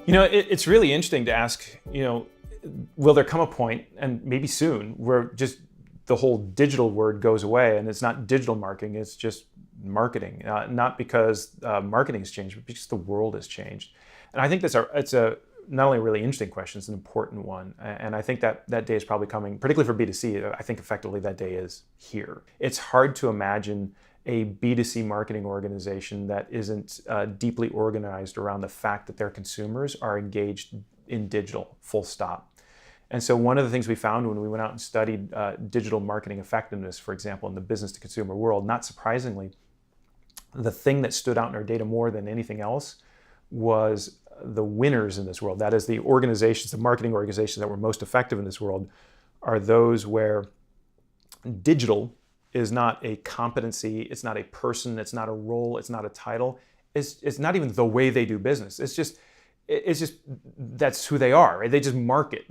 It's really interesting to ask, will there come a point, and maybe soon, where just the whole digital word goes away and it's not digital marketing, it's just marketing. Not because marketing has changed, but because the world has changed. And I think it's a not only a really interesting question, it's an important one. And I think that day is probably coming, particularly for B2C. I think effectively that day is here. It's hard to imagine a B2C marketing organization that isn't deeply organized around the fact that their consumers are engaged in digital, full stop. And so one of the things we found when we went out and studied digital marketing effectiveness, for example, in the business to consumer world, not surprisingly, the thing that stood out in our data more than anything else was the winners in this world. That is, the organizations, the marketing organizations that were most effective in this world are those where digital is not a competency, it's not a person, it's not a role, it's not a title, it's not even the way they do business. It's just that's who they are. Right? They just market.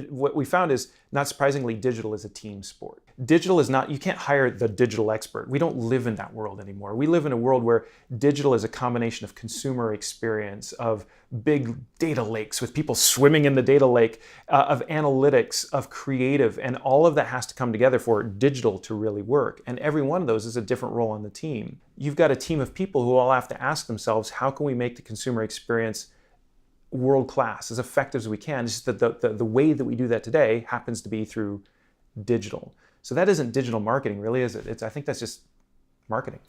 What we found is, not surprisingly, digital is a team sport. Digital is not, you can't hire the digital expert. We don't live in that world anymore. We live in a world where digital is a combination of consumer experience, of big data lakes with people swimming in the data lake, of analytics, of creative, and all of that has to come together for digital to really work. And every one of those is a different role on the team. You've got a team of people who all have to ask themselves, how can we make the consumer experience world-class, as effective as we can? It's just that the way that we do that today happens to be through digital. So that isn't digital marketing, really, is it? I think that's just marketing.